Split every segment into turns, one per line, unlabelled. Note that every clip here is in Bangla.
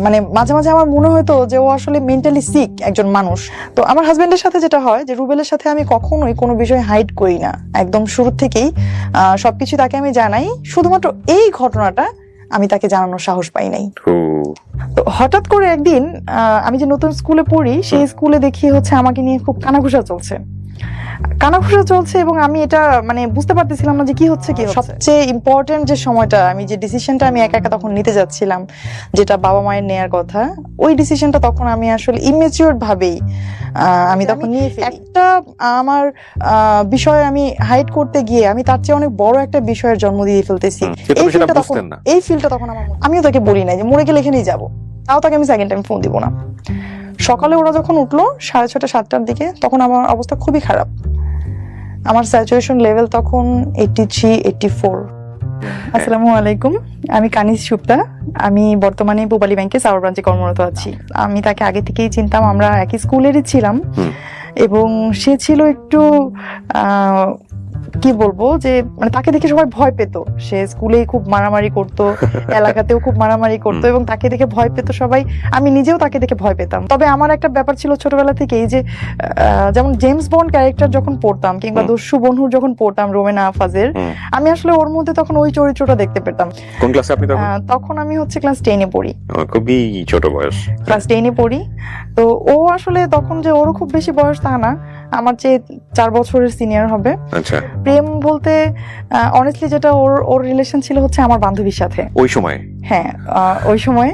মানে মাঝে মাঝে আমার মনে হতো যে ও আসলে মেন্টালি সিক একজন মানুষ। তো আমার হাজবেন্ডের সাথে যেটা হয় যে রুবেলের সাথে আমি কখনোই কোনো বিষয় হাইড করি না, একদম শুরু থেকেই সবকিছু তাকে আমি জানাই। শুধুমাত্র এই ঘটনাটা আমি তাকে জানানোর সাহস পাই নাই। তো হঠাৎ করে একদিন আমি যে নতুন স্কুলে পড়ি সেই স্কুলে দেখি হচ্ছে আমাকে নিয়ে খুব কানাঘুষা চলছে এবং আমি এটা মানে বুঝতে পারতেছিলাম না যে কি হচ্ছে। সবচেয়ে ইম্পর্টেন্ট যে সময়টা, আমি যে ডিসিশনটা আমি একা একা তখন নিতে যাচ্ছিলাম, যেটা বাবা মায়ের নেয়ার কথা, ওই ডিসিশনটা তখন আমি আসলে ইমেচিউর ভাবেই আমি তখন নিয়ে ফেলি। একটা আমার বিষয় আমি হাইড করতে গিয়ে আমি তার চেয়ে অনেক বড় একটা বিষয়ের জন্ম দিয়ে ফেলতেছি। এই ফিলটা তখন আমিও তাকে বলি নাই যে মরে গেলে এখানেই যাবো, তাও তাকে আমি সেকেন্ড টাইম ফোন দিব না। সকালে ওরা যখন উঠলো 6:30 7টার দিকে, তখন আমার অবস্থা খুবই খারাপ। আমার স্যাচুরেশন লেভেল তখন 83 84। আসসালামু আলাইকুম, আমি কানিজ সুপ্তা। আমি বর্তমানে পূবালী ব্যাংকে সাভার ব্রাঞ্চে কর্মরত আছি। আমি তাকে আগে থেকেই চিনতাম, আমরা একই স্কুলেরই ছিলাম এবং সে ছিল একটু কি বলবো যে মানে তাকে দেখে সবাই ভয় পেত। সে স্কুলেই খুব মারামারি করতো, এলাকাতেও খুব মারামারি করতো এবং তাকে দেখে ভয় পেত সবাই। আমি নিজেও তাকে দেখে ভয় পেতাম। তবে আমার একটা ব্যাপার ছিল ছোটবেলা থেকেই যে যেমন জেমস বন্ড ক্যারেক্টার যখন পড়তাম কিংবা দস্যু বন্ধুর যখন পড়তাম রোমেনা আফাজের, আমি আসলে ওর মধ্যে তখন ওই চরিত্রটা দেখতে পেতাম।
কোন ক্লাসে আপনি তখন?
তখন আমি হচ্ছে ক্লাস 10 এ পড়ি।
খুবই ছোট বয়স।
ক্লাস 10 এ পড়ি। তো ও আসলে তখন যে ওর খুব বেশি বয়স তা না, আমার চেয়ে 4 বছরের সিনিয়র হবে।
আচ্ছা।
প্রেম বলতে অনেস্টলি যেটা ওর রিলেশন ছিল হচ্ছে আমার বান্ধবীর সাথে
ওই সময়।
হ্যাঁ ওই সময়,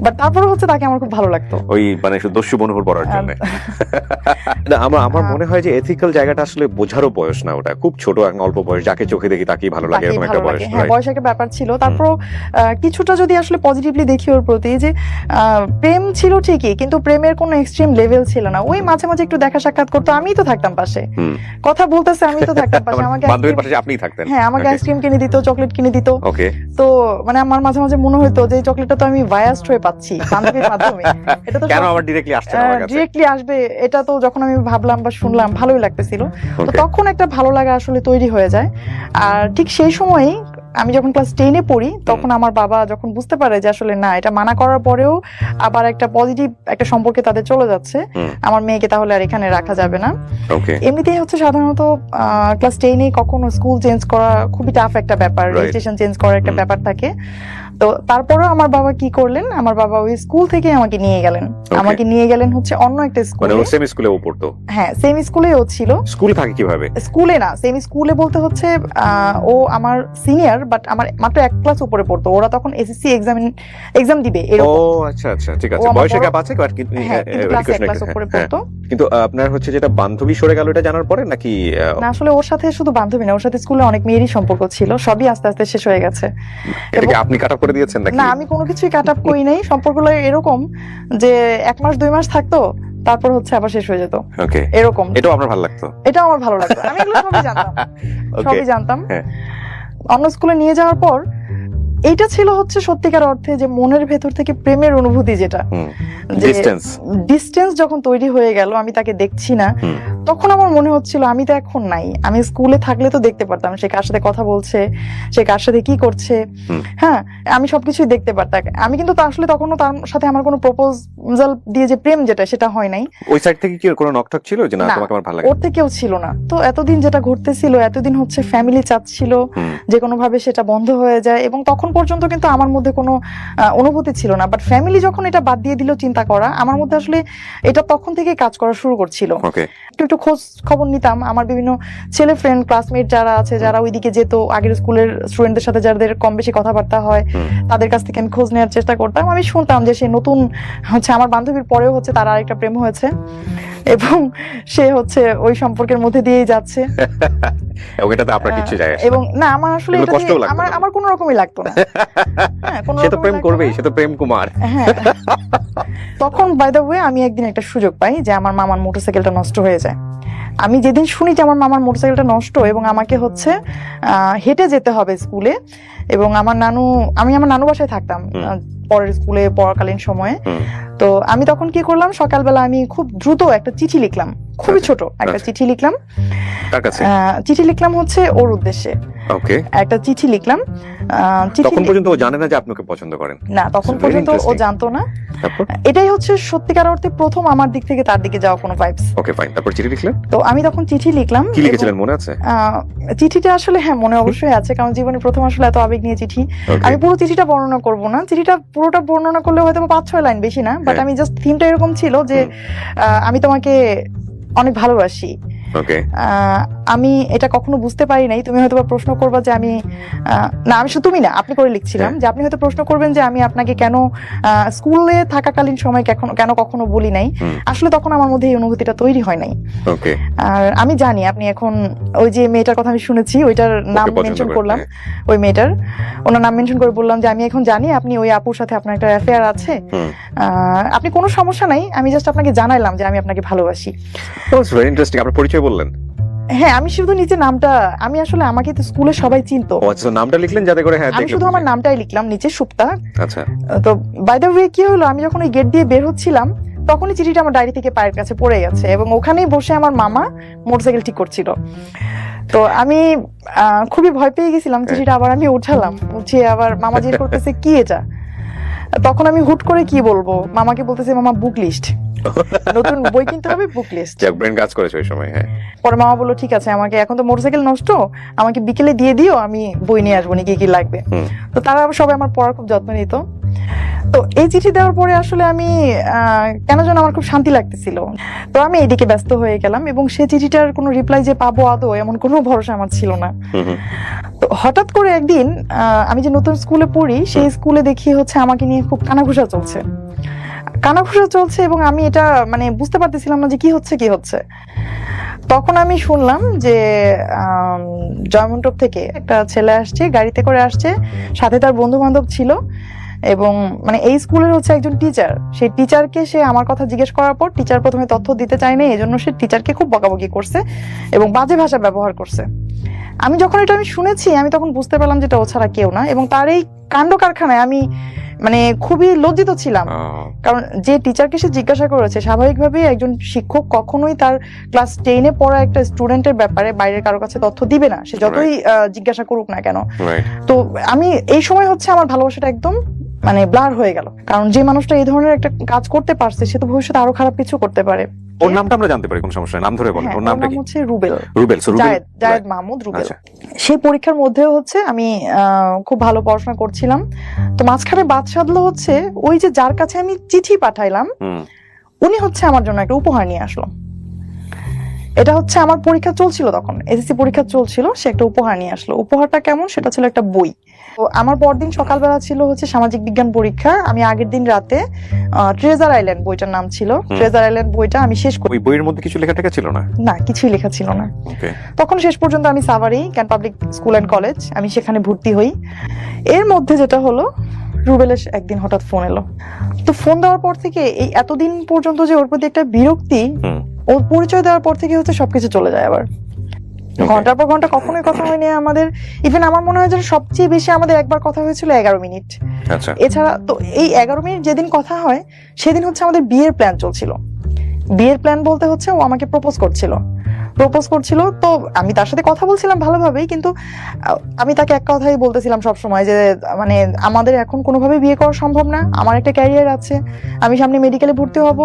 বাট তারপরে হচ্ছে তাকে আমার খুব ভালো লাগতো
ওই মানে দস্যু বন্ধুর পড়ার জন্য। আমার মনে হয় যে এথিক্যাল জায়গাটা আসলে বোঝারও বয়স না, ওটা খুব ছোট অল্প বয়স, যাকে চোখে দেখি তাকেই ভালো লাগে এরকম একটা বয়স।
হ্যাঁ, বয়স একটা ব্যাপার ছিল। তারপর কিছুটা যদি আসলে পজিটিভলি দেখি ওর প্রতি, যে প্রেম ছিল ঠিকই, কিন্তু প্রেমের কোনো এক্সট্রিম লেভেল ছিল না। ওই মাঝে মাঝে একটু দেখা সাক্ষাৎ করতো, আমিই তো থাকতাম পাশে, কথা বলতেছে আমি তো থাকতাম পাশে। আমাকে
বান্ধবীর পাশে আপনিই থাকতেন?
হ্যাঁ, আমাকে আইসক্রিম কিনে দিত, চকলেট কিনে দিত।
ওকে।
তো মানে আমার মাঝে মাঝে মনে হতো যে চকলেটটা তো আমি বায়াসড হয়ে পাচ্ছি বান্ধবীর মাধ্যমে, এটা তো
কেন আমার ডাইরেক্টলি আসছে না আমার কাছে?
ডাইরেক্টলি আসবে, এটা তো যখন আমি ভাবলাম বা শুনলাম ভালোই লাগতেছিল। তো তখন একটা ভালো লাগা আসলে তৈরি হয়ে যায়। আর ঠিক সেই সময়ই আমি যখন ক্লাস 10 এ পড়ি, তখন আমার বাবা যখন বুঝতে পারে যে আসলে না, এটা মানা করার পরেও আবার একটা পজিটিভ একটা সম্পর্কে তাদের চলে যাচ্ছে, আমার মেয়েকে তাহলে আর এখানে রাখা যাবে না। এমনিতেই হচ্ছে সাধারণত ক্লাস 10 এ কখনো স্কুল চেঞ্জ করা খুবই টাফ একটা ব্যাপার, রেজিস্ট্রেশন চেঞ্জ করার একটা ব্যাপার থাকে। তো তারপরেও আমার বাবা কি করলেন, আমার বাবা ওই স্কুল থেকে আমাকে নিয়ে গেলেন হচ্ছে অন্য একটা স্কুলে।
মানে সেম স্কুলে ও পড়তো?
হ্যাঁ, সেম স্কুলে ও ছিল।
স্কুলে থাকে কিভাবে?
স্কুলে না, সেম স্কুলে বলতে হচ্ছে ও আমার সিনিয়র, বাট আমার মাত্র এক ক্লাস উপরে পড়তো। ওরা তখন এসএসসি এক্সাম দিবে এরকম।
ও আচ্ছা আচ্ছা, ঠিক আছে। বয়সের গ্যাপ আছে, বাট
ক্লাস উপরে পড়তো।
কিন্তু আপনার হচ্ছে যেটা বান্ধবী সরে গেল এটা জানার পরে নাকি?
না, আসলে ওর সাথে শুধু বান্ধবী না, ওর সাথে স্কুলে অনেক মেয়েরই সম্পর্ক ছিল, সবই আস্তে আস্তে শেষ হয়ে গেছে।
এটাকে আপনি কাট আপ করে দিয়েছেন নাকি?
না, আমি কোনো কিছুই কাট আপ করি নাই। সম্পর্কগুলো এরকম যে 1 মাস 2 মাস থাকতো, তারপর হচ্ছে আবার শেষ হয়ে যেত।
ওকে,
এরকম।
এটাও আপনার ভালো লাগতো?
এটাও আমার ভালো লাগতো, আমি এগুলো সবই জানতাম। অন্য স্কুলে নিয়ে যাওয়ার পর এইটা ছিল হচ্ছে সত্যিকার অর্থে যে মনের ভেতর থেকে প্রেমের অনুভূতি, যেটা ডিস্টেন্স যখন তৈরি হয়ে গেল, আমি তাকে দেখছি না, তখন আমার মনে হচ্ছিল আমি তো এখন নাই। আমি স্কুলে থাকলে তো দেখতে পারতাম সে কার সাথে কথা বলছে, সে কার সাথে কি করছে, হ্যাঁ আমি সবকিছুই দেখতে পারতাম। আমি কিন্তু আসলে তখনও তার সাথে আমার কোনো প্রপোজাল দিয়ে যে প্রেম যেটা, সেটা হয় নাই।
ওই সাইড থেকে কি কোনো নকটক ছিল যে না তোমাকে আমার ভালো লাগে?
ওর থেকেও ছিল না। তো এতদিন যেটা ঘটতেছিল, এতদিন হচ্ছে ফ্যামিলি চাচ্ছিল যে কোনো ভাবে সেটা বন্ধ হয়ে যায়, এবং তখন পর্যন্ত কিন্তু আমার মধ্যে কোনো অনুভূতি ছিল না। বাট ফ্যামিলি যখন এটা বাদ দিয়ে দিল চিন্তা করা, আমার মধ্যে আসলে এটা তখন থেকে কাজ করা শুরু করছিল। একটু খোঁজ খবর নিতাম, আমার বিভিন্ন ছেলে ফ্রেন্ড ক্লাসমেট যারা আছে, যারা ওইদিকে যেত, আগের স্কুলের স্টুডেন্টদের সাথে যাদের কম বেশি কথাবার্তা হয়, তাদের কাছ থেকে আমি খোঁজ নেওয়ার চেষ্টা করতাম। আমি শুনতাম যে সে নতুন হচ্ছে আমার বান্ধবীর পরেও হচ্ছে তার আরেকটা প্রেম হয়েছে এবং সে হচ্ছে ওই সম্পর্কের মধ্যে দিয়েই যাচ্ছে। এবং না, আমার আসলে আমার কোনো রকমই লাগতো না।
সে তো প্রেম করবেই, সে তো প্রেম কুমার।
হ্যাঁ, তখন বাই দ্য ওয়ে আমি একদিন একটা সুযোগ পাই যে আমার মামার মোটরসাইকেলটা নষ্ট হয়ে যায়। আমি যেদিন শুনি যে আমার মামার মোটরসাইকেলটা নষ্ট এবং আমাকে হচ্ছে হেঁটে যেতে হবে স্কুলে, এবং আমি আমার নানু বাসায় থাকতাম পরের স্কুলে পড়াকালীন সময়ে। তো আমি তখন কি করলাম, সকালবেলা আমি খুব দ্রুত একটা চিঠি লিখলাম, খুবই ছোট একটা চিঠি লিখলাম।
কার কাছে?
চিঠি লিখলাম হচ্ছে ওর উদ্দেশ্যে।
ওকে,
একটা চিঠি লিখলাম।
তখন পর্যন্ত ও জানে না যে আপনি ওকে পছন্দ করেন?
না, তখন পর্যন্ত ও জানতো না। এটাই হচ্ছে সত্যিকার অর্থে প্রথম আমার দিক থেকে তার দিকে যাওয়া কোনো ভাইবস।
ওকে ফাইন, তারপর চিঠি লিখলেন?
তো আমি তখন চিঠি লিখলাম।
কি লিখেছিলেন মনে আছে?
চিঠিটা আসলে হ্যাঁ মনে অবশ্যই আছে, কারণ জীবনে প্রথম আসলে এত আবেগ নিয়ে চিঠি। আমি পুরো চিঠিটা বর্ণনা করব না, চিঠিটা পুরোটা বর্ণনা করলে হয়তো 5-6 লাইন, বেশি না, বাট আমি জাস্ট থিমটা এরকম ছিল যে আমি তোমাকে অনেক ভালোবাসি। আমি এটা কখনো বুঝতে পারি নাই, তুমি হয়তো প্রশ্ন করবা যে আমি শুধু তুমি না, আপনি করে লিখছিলাম যে আপনি হয়তো প্রশ্ন করবেন যে আমি আপনাকে কেন স্কুলে থাকাকালীন সময় কেন কখনো বলি নাই। আসলে তখন আমার মধ্যে এই অনুভূতিটা তৈরি হয় নাই। আর আমি জানি আপনি এখন ওই যে মেয়েটার কথা আমি শুনেছি, ওইটার নাম মেনশন করলাম, ওই মেয়েটার ওনার নাম মেনশন করে বললাম যে আমি এখন জানি আপনি ওই আপুর সাথে আপনার একটা অ্যাফেয়ার আছে, আপনি কোনো সমস্যা নাই, আমি জাস্ট আপনাকে জানাইলাম যে আমি আপনাকে ভালোবাসি।
Very interesting. আপনার পরিচয় বললেন?
হ্যাঁ, আমি শুধু নিচে নামটা, আমি আসলে আমাকে তো স্কুলে সবাই চিনতো।
আচ্ছা, নামটা লিখলেন যাতে করে? হ্যাঁ,
আমি শুধু আমার নামটাই লিখলাম নিচে, সুপ্তা।
আচ্ছা। তো
বাই দ্য ওয়ে কি হলো, আমি যখন ওই গেট দিয়ে বের হচ্ছিলাম তখনই চিঠিটা আমার ডায়েরি থেকে পায়ের কাছে পড়ে গেছে, এবং ওখানেই বসে আমার মামা মোটরসাইকেল ঠিক করছিল। তো আমি খুবই ভয় পেয়ে গেছিলাম। চিঠিটা আবার আমি উঠালাম, উঠিয়ে আবার মামা জিজ্ঞেস করতেছে কি এটা। তখন আমি হুট করে কি বলবো, মামাকে বলতেছে মামা বুক লিস্ট, নতুন বই কিনতে হবে, বুক লিস্ট।
ব্রেন কাজ করেছে ওই সময়। হ্যাঁ।
পরে মামা বললো ঠিক আছে, আমাকে এখন তো মোটরসাইকেল নষ্ট, আমাকে বিকেলে দিয়ে দিও, আমি বই নিয়ে আসবো, কি কি লাগবে। তো তারা সবাই আমার পড়ার খুব যত্ন নিত। তো এই চিঠি দেওয়ার পরে আসলে আমি কেন যেন আমার খুব শান্তি লাগতেছিল। তো আমি এইদিকে ব্যস্ত হয়ে গেলাম, এবং সেই চিঠিটার কোনো রিপ্লাই যে পাবো আদৌ এমন কোনো ভরসা আমার ছিল না। তো হঠাৎ করে একদিন আমি যে নতুন স্কুলে পড়ি, সেই স্কুলে দেখি হচ্ছে আমাকে নিয়ে খুব কানাঘুষা চলছে, এবং আমি এটা মানে বুঝতে পারতেছিলাম না যে কি হচ্ছে। তখন আমি শুনলাম যে জয়মন্টপ থেকে একটা ছেলে আসছে, গাড়িতে করে আসছে, সাথে তার বন্ধু বান্ধব ছিল, এবং মানে এই স্কুলের হচ্ছে একজন টিচার। সেই টিচারকে সে আমার কথা জিজ্ঞেস করার পর টিচার প্রথমে তথ্য দিতে চায়নি, এই জন্য সে টিচারকে খুব বকাবকি করছে এবং বাজে ভাষা ব্যবহার করছে। আমি যখন এটা শুনেছি, আমি তখন বুঝতে পারলাম যে এটা ও ছাড়া কেউ না, এবং তার এই কাণ্ড কারখানায় আমি মানে খুবই লজ্জিত ছিলাম। কারণ যে টিচারকে সে জিজ্ঞাসা করেছে, স্বাভাবিকভাবেই একজন শিক্ষক কখনোই তার ক্লাস 10-এ পড়া একটা স্টুডেন্টের ব্যাপারে বাইরের কারো কাছে তথ্য দিবে না, সে যতই জিজ্ঞাসা করুক না কেন। তো আমি এই সময় হচ্ছে আমার ভালোবাসাটা একদম মানে ব্লার হয়ে গেল, কারণ যে মানুষটা এই ধরনের একটা কাজ করতে পারছে সে তো ভবিষ্যতে আরো খারাপ কিছু করতে পারে।
ওর নামটা আমরা জানতে পারি? কোন সমস্যা, নাম ধরে বলেন। ওর নামটা কি?
হচ্ছে রুবেল। জায়েদ মাহমুদ রুবেল। সেই পরীক্ষার মধ্যেও হচ্ছে আমি খুব ভালো পড়াশোনা করছিলাম। তো মাঝখানে বাদ সাধলো হচ্ছে ওই যে যার কাছে আমি চিঠি পাঠাইলাম, উনি হচ্ছে আমার জন্য একটা উপহার নিয়ে আসলো। এটা হচ্ছে আমার পরীক্ষা চলছিল, তখন এসএসসি পরীক্ষা চলছিল, সে একটা উপহার নিয়ে আসলো। উপহারটা কেমন, সেটা ছিল একটা বই। তো আমার পরদিন সকালবেলা ছিল হচ্ছে সামাজিক বিজ্ঞান পরীক্ষা। আমি আগের দিন রাতে ট্রেজার আইল্যান্ড বইটার নাম ছিল, ট্রেজার আইল্যান্ড বইটা আমি শেষ করি।
ওই বইয়ের মধ্যে কিছু লেখা ছিল না? না,
কিছুই লেখা ছিল না। তখন শেষ পর্যন্ত আমি সাভারি ক্যান পাবলিক স্কুল অ্যান্ড কলেজ, আমি সেখানে ভর্তি হই। এর মধ্যে যেটা হলো, রুবেলের একদিন হঠাৎ ফোন এলো। তো ফোন দেওয়ার পর থেকে এই এতদিন পর্যন্ত যে ওর প্রতি একটা বিরক্তি, ওর পরিচয় দেওয়ার পর থেকে হচ্ছে সবকিছু চলে যায়। আবার ঘন্টার পর ঘন্টা কখনোই কথা হয়নি আমাদের। ইভেন আমার মনে হয় যে সবচেয়ে বেশি আমাদের একবার কথা হয়েছিল 11 মিনিট। এছাড়া তো এই 11 মিনিট যেদিন কথা হয় সেদিন হচ্ছে আমাদের বিয়ের প্ল্যান চলছিল। বিয়ের প্ল্যান বলতে হচ্ছে ও আমাকে প্রপোজ করছিল। তো আমি তার সাথে কথা বলছিলাম ভালোভাবেই, কিন্তু আমি তাকে এক কথাই বলতেছিলাম সবসময় যে মানে আমাদের এখন কোনোভাবে বিয়ে করা সম্ভব না, আমার একটা ক্যারিয়ার আছে, আমি সামনে মেডিকেলে ভর্তি হব,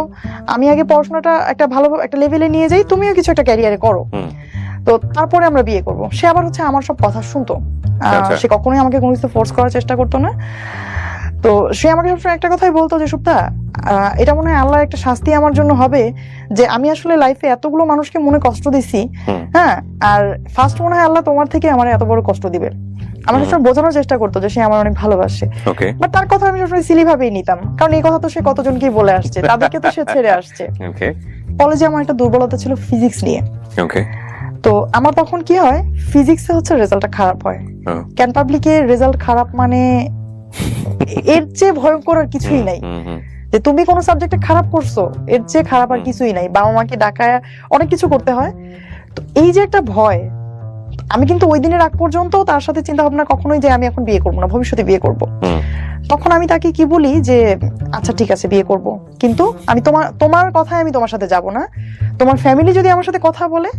আমি আগে পড়াশোনাটা একটা ভালো একটা লেভেলে নিয়ে যাই, তুমিও কিছু একটা ক্যারিয়ারে করো, তো তারপরে আমরা বিয়ে করব। সে আবার হচ্ছে আমার সব কথা শুনতো, সে কখনোই আমাকে কোনো কিছু ফোর্স করার চেষ্টা করতো না। তো সে আমাকে সবসময় একটা কথাই বলতো যে সুপ্তা, এটা মনে হয় আল্লাহর একটা শাস্তি আমার জন্য হবে যে আমি আসলে লাইফে এতগুলো মানুষকে মনে কষ্ট দিছি, হ্যাঁ, আর ফার্স্ট মনে হয় আল্লাহ তোমার থেকে আমার এত বড় কষ্ট দিবে। আমার সবসময় বোঝানোর চেষ্টা করতো যে সে আমার অনেক ভালোবাসে, বাট তার কথা আমি সবসময় সিলি ভাবেই নিতাম, কারণ এই কথা তো সে কতজনকেই বলে আসছে, তাদেরকে তো সে ছেড়ে আসছে। কলেজে আমার একটা দুর্বলতা ছিল ফিজিক্স নিয়ে। তো আমার তখন কি হয়, ফিজিক্সে হচ্ছে রেজাল্টটা খারাপ হয়, ক্যান পাবলিকে রেজাল্ট খারাপ মানে এর চেয়ে ভয়ঙ্কর আর কিছুই নাই। যে তুমি কোনো সাবজেক্টে খারাপ করছো, এর চেয়ে খারাপ আর কিছুই নাই। বাবা মাকে ডাকায় অনেক কিছু করতে হয়। তো এই যে একটা ভয়, আমি কিন্তু ওই দিনের আগ পর্যন্ত তার সাথে চিন্তা ভাবনা কখনোই যে আমি এখন বিয়ে করবো না, ভবিষ্যতে বিয়ে করব। তখন আমি তাকে কি বলি যে আচ্ছা ঠিক আছে বিয়ে করব, কিন্তু আমি তোমার কথায় আমি তোমার সাথে যাব না। তোমার ফ্যামিলি যদি আমার সাথে কথা বলে,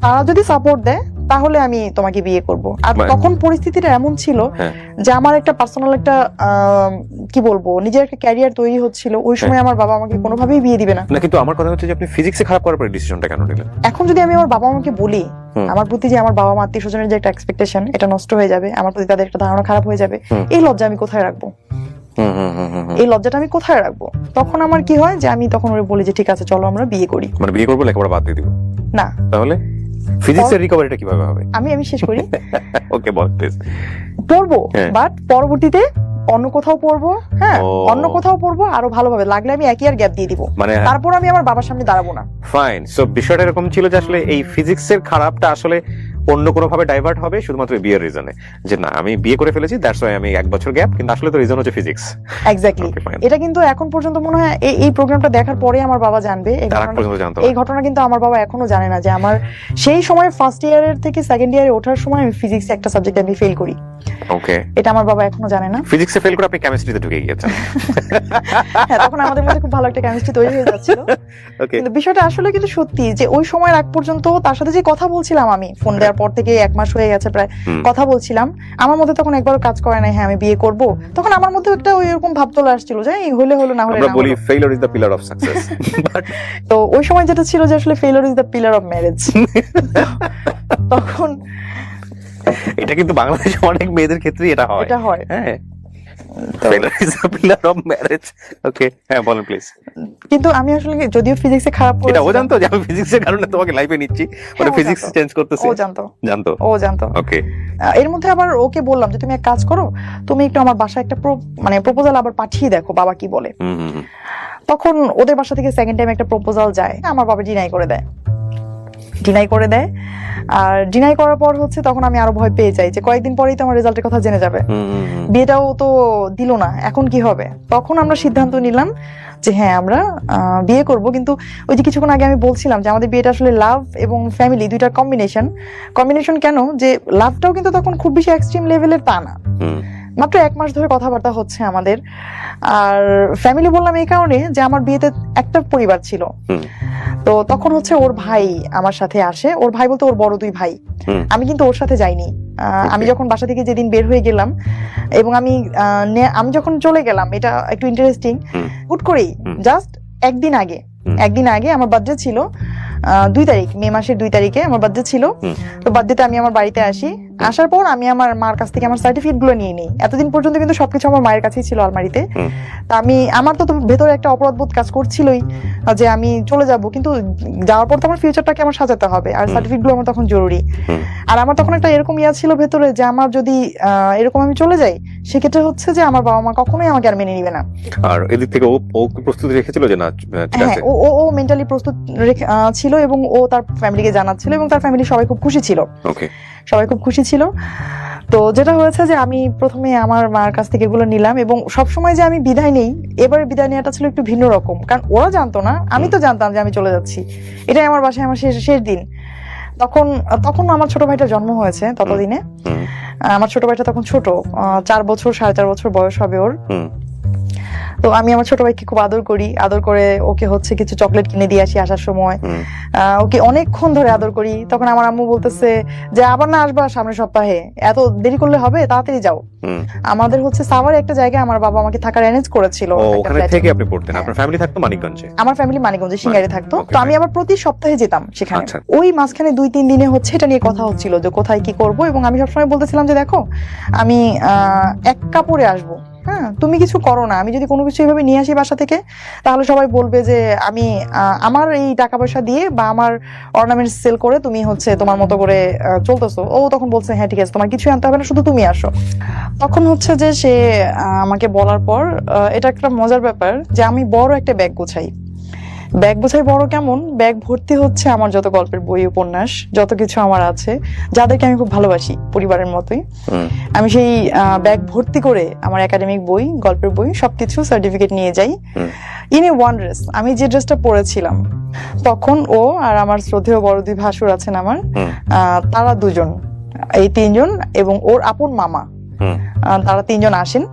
তারা যদি সাপোর্ট দেয়, তাহলে আমি তোমাকে বিয়ে করব। আর তখন পরিস্থিতিটা এমন ছিল যে আমার একটা পার্সোনাল একটা কি বলবো, নিজের একটা ক্যারিয়ার তৈরি হচ্ছিল। ওই সময় আমার বাবা আমাকে কোনোভাবেই বিয়ে দিবে না।
কিন্তু আমার কথা হচ্ছে যে আপনি ফিজিক্সে খারাপ করার পরে ডিসিশনটা কেন নিলেন?
এখন যদি আমি আমার বাবা মাকে বলি আমার প্রতি যে আমার বাবা মা আত্মীয় স্বজনের যে একটা এক্সপেকটেশন, এটা নষ্ট হয়ে যাবে, আমার প্রতি তাদের একটা ধারণা খারাপ হয়ে যাবে, এই লজ্জা আমি কোথায় রাখবো? এই লজ্জাটা আমি কোথায় রাখবো? তখন আমার কি হয় যে আমি তখন ওরে বলি যে ঠিক আছে চলো আমরা বিয়ে করি।
মানে বিয়ে করবো, লেখাপড়া বাদ দিয়ে দিব?
না।
তাহলে ফিজিক্সের রিকভারিটা কিভাবে হবে?
আমি শেষ করি।
ওকে বল প্লিজ।
পড়বো, বাট পরবর্তীতে অন্য কোথাও পড়বো। হ্যাঁ, অন্য কোথাও পড়বো, আরো ভালোভাবে। লাগলে আমি 1 ইয়ার গ্যাপ দিয়ে দিব,
মানে
তারপর আমি আমার বাবার সামনে দাঁড়াবো না।
ফাইন। সো বিষয়টা এরকম ছিল যে আসলে এই ফিজিক্সের খারাপটা আসলে অন্য কোনো ভাবে ডাইভার্ট হবে শুধুমাত্র বিয়ের রিজনে, যে না আমি বিয়ে করে ফেলেছি, দ্যাটস ওয়াই আমি 1 বছর গ্যাপ, কিন্তু আসলে তো রিজন হচ্ছে ফিজিক্স।
এক্স্যাক্টলি। এটা কিন্তু এখন পর্যন্ত মনে হয় এই প্রোগ্রামটা দেখার পরে আমার বাবা জানবে। এই ঘটনা কিন্তু আমার বাবা এখনো জানে না যে আমার সেই সময় ফার্স্ট ইয়ারের থেকে সেকেন্ড ইয়ারে ওঠার সময় আমি ফিজিক্সে একটা সাবজেক্টে আমি ফেল করি।
ওকে,
এটা আমার বাবা এখনো জানে না।
ফিজিক্সে ফেল করে আপনি কেমিস্ট্রিতে ঢুকে গিয়েছেন।
হ্যাঁ, তখন আমাদের মধ্যে খুব ভালো একটা কেমিস্ট্রি তৈরি হয়ে যাচ্ছিল। কিন্তু বিষয়টা আসলে কিন্তু সত্যি যে ওই সময়ের আগ পর্যন্ত তার সাথে যে কথা বলছিলাম, আমি ফোন দেওয়ার পর থেকে 1 মাস হয়ে গেছে প্রায় কথা বলছিলাম, আমার মধ্যে তখন একবারও কাজ করে নাই হ্যাঁ আমি বিয়ে করব। তখন আমার মধ্যে একটা ওই এরকম ভাব চলে আসছিল যে হলে হলো, না হলে না।
আমরা বলি failure is the pillar of success.
তো ওই সময় যেটা ছিল যে আসলে failure is the pillar of marriage. তখন
এটা কিন্তু বাংলাদেশে অনেক মেয়েদের ক্ষেত্রে এটা হয়। হ্যাঁ, failure is the pillar of marriage. Okay, হ্যাঁ বলেন প্লিজ।
কিন্তু আমি আসলে যদিও ফিজিক্সে খারাপ করেছি,
এটা ও জানতো যে আমি ফিজিক্সের কারণে তোমাকে লাইফে নিচ্ছি, ওটা ফিজিক্স চেঞ্জ করতেছে?
ও জানতো।
ওকে।
এর মধ্যে আবার ওকে বললাম যে তুমি এক কাজ করো, তুমি একটু আমার বাসায় একটা প্রপোজাল আবার পাঠিয়ে দেখো বাবা কি বলে। তখন ওদের বাসা থেকে সেকেন্ড টাইম একটা প্রপোজাল যায়, আমার বাবা ডিনাই করে দেয়। আর ডিনাই করার পর হচ্ছে তখন আমি আরো ভয় পেয়ে যাই যে কয়েকদিন পরেই তো আমার রেজাল্টের কথা জেনে যাবে, বিয়েটাও তো দিল না, এখন কি হবে? তখন আমরা সিদ্ধান্ত নিলাম যে হ্যাঁ আমরা বিয়ে করব। কিন্তু ওই যে কিছুক্ষণ আগে আমি বলছিলাম যে আমাদের বিয়েটা আসলে লাভ এবং ফ্যামিলি দুইটার কম্বিনেশন। কেন যে লাভটাও কিন্তু তখন খুব বেশি এক্সট্রিম লেভেলের তা না, মাত্র 1 মাস ধরে কথাবার্তা হচ্ছে আমাদের। আর ফ্যামিলি বললাম এই কারণে যে আমার বিয়েতে একটা পরিবার ছিল। তো তখন হচ্ছে ওর ভাই আমার সাথে আসে, ওর ভাই বলতে ওর বড় 2 ভাই। আমি কিন্তু ওর সাথে যাইনি। আমি যখন বাসা থেকে যেদিন বের হয়ে গেলাম এবং আমি যখন চলে গেলাম, এটা একটু ইন্টারেস্টিং, হুট করেই জাস্ট একদিন আগে আমার বার্থডে ছিল 2 তারিখ, মে মাসের 2 তারিখে আমার বার্থডে ছিল। তো বার্থডেতে আমি আমার বাড়িতে আসি, আসার পর আমি আমার মার কাছ থেকে আমার সার্টিফিকেট গুলো নিয়ে নিই। এতদিন পর্যন্ত কিন্তু সবকিছু আমার মায়ের কাছেই ছিল আলমারিতে। তা আমার তো ভেতরে একটা অপরাধবোধ কাজ করছিলই যে আমি চলে যাব, কিন্তু যাওয়ার পর তো আমার ফিউচারটাকে আমার সাজাতে হবে, আর সার্টিফিকেট গুলো আমার তখন জরুরি। আর আমার তখন একটা এরকম ছিল ভেতরে যে আমার যদি এরকম আমি চলে যাই, সেক্ষেত্রে হচ্ছে যে আমার বাবা মা কখনোই আমাকে আর মেনে নিবে না।
আর এদিক থেকে ও প্রস্তুতি রেখেছিল যে না ঠিক আছে?
হ্যাঁ, ও মেন্টালি প্রস্তুত ছিল এবং ও তার ফ্যামিলিকে জানাচ্ছিল এবং তার ফ্যামিলি সবাই খুব খুশি ছিল। তো যেটা হয়েছে যে আমি প্রথমে আমার মার কাছ থেকে এগুলো নিলাম, এবং সবসময় যে আমি বিদায় নেই, এবারে বিদায় নেওয়াটা ছিল একটু ভিন্ন রকম, কারণ ওরা জানতো না, আমি তো জানতাম যে আমি চলে যাচ্ছি। এটাই আমার বাসায় আমার শেষ দিন। তখন আমার ছোট ভাইটা জন্ম হয়েছে। ততদিনে আমার ছোট ভাইটা তখন ছোট, 4 বছর 4.5 বছর বয়স হবে ওর। তো আমি আমার ছোট ভাইকে খুব আদর করে ওকে হচ্ছে কিছু চকলেট কিনে দিয়ে আসি আসার সময়। ওকে অনেকক্ষণ ধরে আদর করি। তখন আমার আম্মু বলতেছে যে আবার না আসবা সামনের সপ্তাহে, এত দেরি করলে হবে, তাড়াতাড়ি যাও। আমাদের হচ্ছে সাভারে একটা জায়গায় আমার বাবা আমাকে থাকার অ্যারেঞ্জ করেছিল।
ওখানে থেকে আপনি পড়তেন? আপনার ফ্যামিলি থাকতো মানিকগঞ্জে? আমার
ফ্যামিলি মানিকগঞ্জে সিঙ্গারে থাকতো। তো আমি আবার প্রতি সপ্তাহে যেতাম সেখানে। ওই মাঝখানে 2-3 দিনে হচ্ছে এটা নিয়ে কথা হচ্ছিল যে কোথায় কি করব, এবং আমি সবসময় বলতেছিলাম যে দেখো আমি 1 কাপড়ে আসবো, হ্যাঁ তুমি কিছু করো না, আমি যদি কোনো কিছু এইভাবে নিয়ে আসি বাসা থেকে, তাহলে সবাই বলবে যে আমি আমার এই টাকা পয়সা দিয়ে বা আমার অর্নামেন্টস সেল করে তুমি হচ্ছে তোমার মতো করে চলতেছো। ও তখন বলছে হ্যাঁ ঠিক আছে, তোমার কিছু আনতে হবে না, শুধু তুমি আসো। তখন হচ্ছে যে সে আমাকে বলার পর এটা একটা মজার ব্যাপার যে আমি বড় একটা ব্যাগ গোছাই, ব্যাগ বোঝাই বড় কেমন, ব্যাগ ভর্তি হচ্ছে আমার যত গল্পের বই উপন্যাস যত কিছু আমার আছে, যাদেরকে আমি খুব ভালোবাসি পরিবারের মতোই। আমি সেই ব্যাগ ভর্তি করে আমার একাডেমিক বই, গল্পের বই সবকিছু সার্টিফিকেট নিয়ে যাই। ইন এ ওয়ান ড্রেস, আমি যে ড্রেসটা পরেছিলাম তখন ও আর আমার শ্রদ্ধেয় বড় দুই ভাসুর আছেন আমার, তারা দুজন, এই তিনজন এবং ওর আপন মামা, তারা তিনজন আসেন।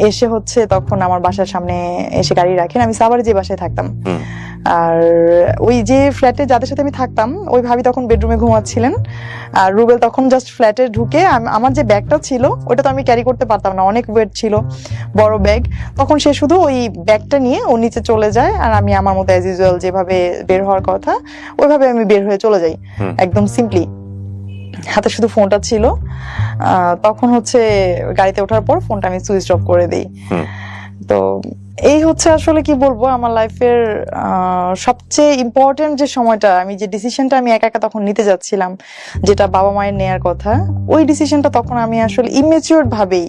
এসে হচ্ছে তখন আমার বাসার সামনে এসে গাড়ি রাখেন। আমি সাভারে যে বাসায় থাকতাম, আর ওই যে ফ্ল্যাটে যাদের সাথে আমি থাকতাম ওই ভাবি তখন বেডরুমে ঘুমাচ্ছিলেন, আর রুবেল তখন জাস্ট ফ্ল্যাটে ঢুকে আমার যে ব্যাগটা ছিল ওটা তো আমি ক্যারি করতে পারতাম না, অনেক ওয়েট ছিল, বড় ব্যাগ। তখন সে শুধু ওই ব্যাগটা নিয়ে ও নিচে চলে যায়, আর আমি আমার মতো অ্যাজ ইউজুয়াল যেভাবে বের হওয়ার কথা ওইভাবে আমি বের হয়ে চলে যাই, একদম সিম্পলি। হাতে শুধু ফোনটা ছিল। তখন হচ্ছে গাড়িতে ওঠার পর ফোনটা আমি সুইচ অফ করে দিই। তো এই হচ্ছে আসলে কি বলবো, আমার লাইফের সবচেয়ে ইম্পর্টেন্ট যে সময়টা, আমি যে ডিসিশনটা আমি একা একা তখন নিতে যাচ্ছিলাম, যেটা বাবা মায়ের নেয়ার কথা, ওই ডিসিশনটা তখন আমি আসলে ইমেচিউর ভাবেই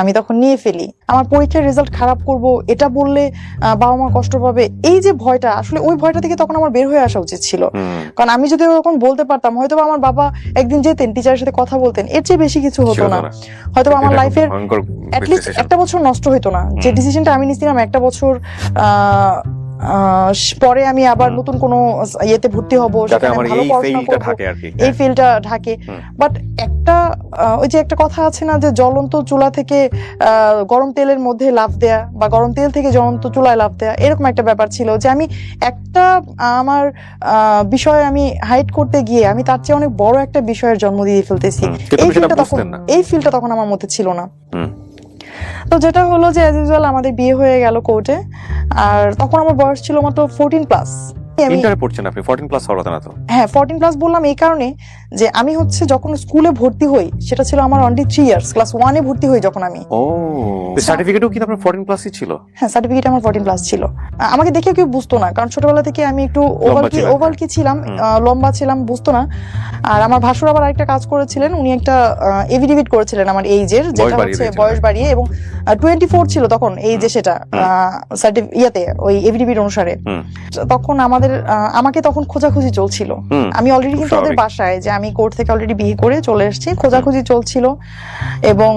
আমি তখন নিয়ে ফেলি। আমার পরীক্ষার রেজাল্ট খারাপ করব এটা বললে বাবা মা কষ্ট পাবে, এই যে ভয়টা, আসলে ওই ভয়টা থেকে তখন আমার বের হয়ে আসা উচিত ছিল। কারণ আমি যদি তখন বলতে পারতাম, হয়তো আমার বাবা একদিন যেতেন টিচারের সাথে কথা বলতেন, এর চেয়ে বেশি কিছু হতো না। হয়তো আমার লাইফের অ্যাটলিস্ট একটা বছর নষ্ট হইতো না। যে ডিসিশনটা আমি নিয়েছিলাম একটা বছর পরে আমি আবার নতুন কোনো ইয়েতে ভর্তি হব, সেখানে ভালো পড়াশোনা করব, এই ফিল্ডটা ঢাকে। বাট একটা ওই যে একটা কথা আছে না, যে জ্বলন্ত চুলা থেকে গরম তেলের মধ্যে লাফ দেয়া, বা গরম তেল থেকে জ্বলন্ত চুলায় লাফ দেয়া, এরকম একটা ব্যাপার ছিল যে আমি একটা আমার বিষয় আমি হাইড করতে গিয়ে আমি তার চেয়ে অনেক বড় একটা বিষয়ের জন্ম দিয়ে ফেলতেছি। এই ফিল্ডটা তখন আমার মধ্যে ছিল না। তো যেটা হলো যে অ্যাজ ইউজুয়াল আমাদের বিয়ে হয়ে গেল কোর্টে, আর তখন আমার বয়স ছিল মাত্র 14+।
ইন্টারে পড়ছেন আপনি, 14+ হওয়ার কথা না তো?
হ্যাঁ, 14+ বললাম এই কারণে যে আমি হচ্ছে যখন স্কুলে ভর্তি হই সেটা ছিল আমার অনলি 3 ইয়ার্স, ক্লাস 1 এ ভর্তি হই যখন আমি।
ও, সার্টিফিকেটও কি আপনার 14+ই ছিল?
হ্যাঁ, সার্টিফিকেট আমার 14+ ছিল। আমাকে দেখে কেউ বুঝতো না, কারণ ছোটবেলা থেকে আমি একটু ওভাল কি ছিলাম, লম্বা ছিলাম, বুঝতো না। আর আমার ভাসুর আবার আরেকটা কাজ করেছিলেন, উনি একটা এফিডেভিট করেছিলেন আমার এইজের, যেটা হচ্ছে বয়স বাড়িয়ে, এবং 24 ছিল তখন এই যে সেটা ইয়াতে ওই এফিডেভিট অনুসারে। তখন আমাকে তখন খোঁজাখুঁজি চলছিল। আমি অলরেডি কিন্তু ওদের বাসায়, যে আমি কোর্ট থেকে অলরেডি বিয়ে করে চলে এসেছি, খোঁজাখুঁজি চলছিল, এবং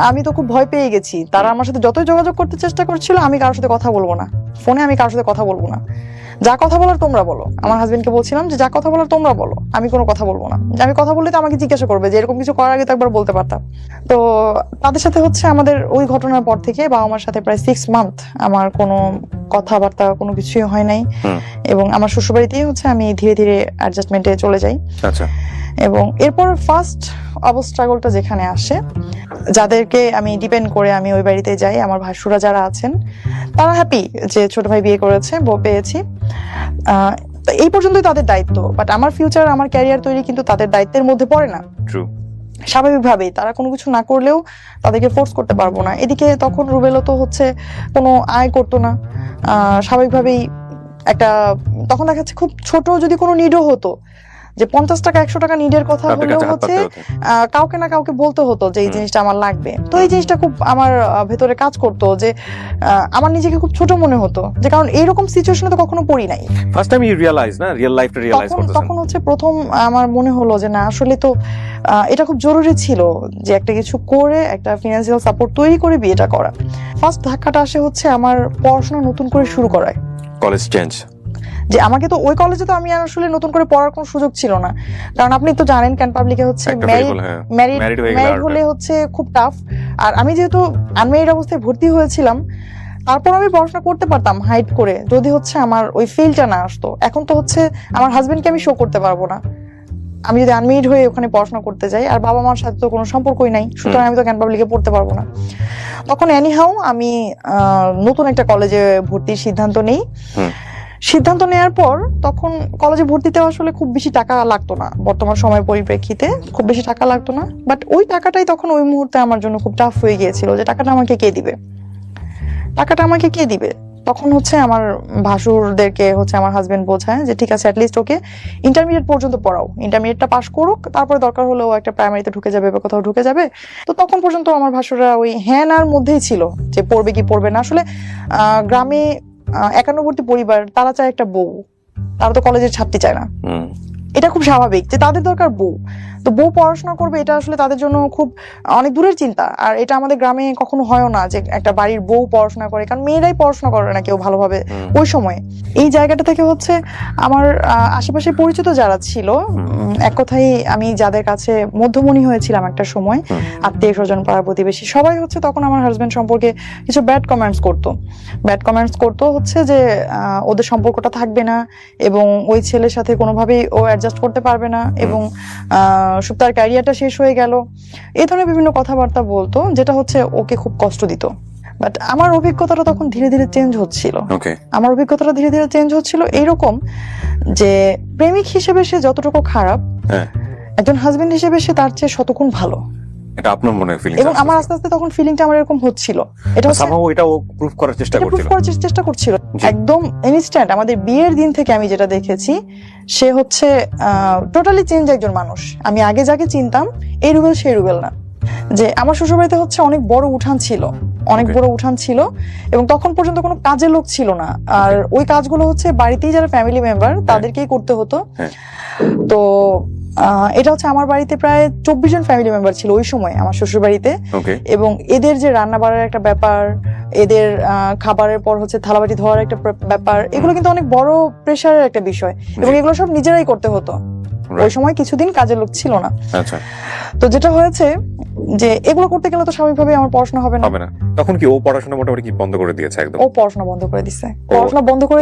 আমি তো খুব ভয় পেয়ে গেছি। তারা আমার সাথে যতই যোগাযোগ করতে চেষ্টা করছিল, আমি কারোর সাথে কথা বলবো না, ফোনে আমি কারোর সাথে কথা বলবো না, যা কথা বলার তোমরা বলো। আমার হাজবেন্ডকে বলছিলাম যে যা কথা বলার তোমরা বলো, আমি কোনো কথা বলবো না। আমি কথা বললে তো আমাকে জিজ্ঞাসা করবে, যে এরকম কিছু করার আগে তো একবার বলতে পারতাম। তো তাদের সাথে হচ্ছে আমাদের ওই ঘটনার পর থেকে বাবা মার সাথে প্রায় 6 মান্থ আমার কোনো কথাবার্তা কোনো কিছুই হয় নাই, এবং আমার শ্বশুরবাড়িতেই হচ্ছে আমি ধীরে ধীরে অ্যাডজাস্টমেন্টে চলে যাই।
আচ্ছা।
এবং এরপর ফার্স্ট স্ট্রাগলটা যেখানে আসে, যাদেরকে আমি ডিপেন্ড করে আমি ওই বাড়িতে যাই, আমার ভাসুরা যারা আছেন তারা হ্যাপি যে ছোট ভাই বিয়ে করেছে, বউ পেয়েছি, এই পর্যন্তই তাদের দায়িত্ব। বাট আমার ফিউচার, আমার ক্যারিয়ার তৈরি কিন্তু তাদের দায়িত্বের মধ্যে পড়ে না। স্বাভাবিকভাবেই তারা কোনো কিছু না করলেও তাদেরকে ফোর্স করতে পারবো না। এদিকে তখন রুবেলও তো হচ্ছে কোনো আয় করতো না, স্বাভাবিকভাবেই একটা তখন দেখা যাচ্ছে খুব ছোট যদি কোনো নিডও হতো, যে 50 টাকা 100 টাকা নিডের কথা হলেও হচ্ছে কাউকে না কাউকে বলতে হতো যে এই জিনিসটা আমার লাগবে। তো এই জিনিসটা খুব আমার ভেতরে কাজ করতো, যে আমার নিজেকে খুব ছোট মনে হতো, যে কারণ এইরকম সিচুয়েশনে তো কখনো পড়ি নাই।
ফার্স্ট টাইম ইউ রিয়ালাইজ না, রিয়েল লাইফটা রিয়ালাইজ করতেছেন
তখন হচ্ছে প্রথম আমার মনে হলো যে না, আসলে তো এটা খুব জরুরি ছিল যে একটা কিছু করে একটা ফিনান্সিয়াল সাপোর্ট তৈরি করে বিয়েটা করা। ফার্স্ট ধাক্কাটা আসে হচ্ছে আমার পড়াশোনা নতুন করে শুরু করায়,
কলেজ চেঞ্জ।
যে আমাকে তো ওই কলেজে তো আমি আসলে নতুন করে পড়ার কোনো সুযোগ ছিল না, কারণ আপনি তো জানেন ক্যান পাবলিকে হচ্ছে ম্যারিড হলে হচ্ছে খুব টাফ। আর আমি যেহেতু আনম্যারিড অবস্থায় ভর্তি হয়েছিলাম, তারপর আমি পড়াশোনা করতে পারতাম হাইড করে, যদি হচ্ছে আমার ওই ফিল্ডটা না আসতো। এখন তো হচ্ছে আমার হাজবেন্ডকে আমি শো করতে পারবো না আমি যদি আনম্যারিড হয়ে ওখানে পড়াশোনা করতে যাই, আর বাবা মার সাথে তো কোনো সম্পর্কই নাই, সুতরাং আমি তো ক্যান পাবলিকে পড়তে পারবো না। তখন এনিহাউ আমি নতুন একটা কলেজে ভর্তির সিদ্ধান্ত নেই। সিদ্ধান্ত নেওয়ার পর তখন কলেজে ভর্তিতে আসলে খুব বেশি টাকা লাগতো না, বর্তমান সময়ের পরিপ্রেক্ষিতে খুব বেশি টাকা লাগতো না। বাট ওই টাকাটাই তখন ওই মুহূর্তে আমার জন্য খুব টাফ হয়ে গিয়েছিল, যে টাকাটা আমাকে কে দিবে। তখন হচ্ছে আমার ভাসুরদেরকে হচ্ছে আমার হাজবেন্ড বোঝায় যে ঠিক আছে, অ্যাটলিস্ট ওকে ইন্টারমিডিয়েট পর্যন্ত পড়াও, ইন্টারমিডিয়েটটা পাস করুক, তারপরে দরকার হলে ও একটা প্রাইমারিতে ঢুকে যাবে বা কোথাও ঢুকে যাবে। তো তখন পর্যন্ত আমার ভাসুররা ওই হ্যাঁ নার মধ্যেই ছিল, যে পড়বে কি পড়বে না। আসলে গ্রামে একান্নবর্তী পরিবার, তারা চায় একটা বউ, তারা তো কলেজের ছাত্রী চায় না। এটা খুব স্বাভাবিক যে তাদের দরকার বউ, তো বউ পড়াশোনা করবে, এটা আসলে তাদের জন্য খুব অনেক দূরের চিন্তা। আর এটা আমাদের গ্রামে কখনো হয়ও না যে একটা বাড়ির বউ পড়াশোনা করে, কারণ মেয়েরাই পড়াশোনা করে না কেউ ভালোভাবে ওই সময়ে। এই জায়গাটা থেকে হচ্ছে আমার আশেপাশে পরিচিত যারা ছিল, এক কথায় আমি যাদের কাছে মধ্যমণি হয়েছিলাম একটা সময়, আত্মীয় স্বজন পাড়া প্রতিবেশী সবাই হচ্ছে তখন আমার হাজবেন্ড সম্পর্কে কিছু ব্যাড কমেন্টস করতো হচ্ছে যে ওদের সম্পর্কটা থাকবে না এবং ওই ছেলের সাথে কোনোভাবেই ও অ্যাডজাস্ট করতে পারবে না এবং তার ক্যারিয়ারটা শেষ হয়ে গেল, এই ধরনের বিভিন্ন কথাবার্তা বলতো, যেটা হচ্ছে ওকে খুব কষ্ট দিত। বাট আমার অভিজ্ঞতাটা তখন ধীরে ধীরে চেঞ্জ হচ্ছিল। এইরকম যে প্রেমিক হিসেবে সে যতটুকু খারাপ, একজন হাজবেন্ড হিসেবে সে তার চেয়ে শতগুণ ভালো।
এটা আপনার মনে হয় ফিলিং,
এবং আমার আস্তে আস্তে তখন ফিলিংটা আমার এরকম হচ্ছিল। এটা
ও প্রুফ করার চেষ্টা করছিল
একদম ইনস্ট্যান্ট। আমাদের বিয়ের দিন থেকে আমি যেটা দেখেছি, সে হচ্ছে টোটালি চেঞ্জ একজন মানুষ। আমি আগে যাকে চিনতাম এই রুবেল সেই রুবেল না। যে আমার শ্বশুরবাড়িতে হচ্ছে অনেক বড় উঠান ছিল এবং তখন পর্যন্ত কোনো কাজের লোক ছিল না, আর ওই কাজগুলো হচ্ছে বাড়িতেই যারা ফ্যামিলি মেম্বার তাদেরকেই করতে হতো। তো এটা হচ্ছে আমার বাড়িতে প্রায় 24 জন ফ্যামিলি মেম্বার ছিল ওই সময় আমার শ্বশুর বাড়িতে, এবং এদের যে রান্না বাড়ার একটা ব্যাপার, এদের খাবারের পর হচ্ছে থালাবাটি ধোয়ার একটা ব্যাপার, এগুলো কিন্তু অনেক বড় প্রেশারের একটা বিষয় এবং এগুলো সব নিজেরাই করতে হতো। ওই সময় কিছুদিন কাজের লোক ছিল না। তো যেটা হয়েছে যে এগুলো করতে গেলে তো স্বাভাবিকভাবে আমার পড়াশোনা হবে না।
তখন কি ও পড়াশোনা মোটামুটি কি বন্ধ করে দিয়েছে? একদম
ও পড়াশোনা বন্ধ করে দিয়েছে।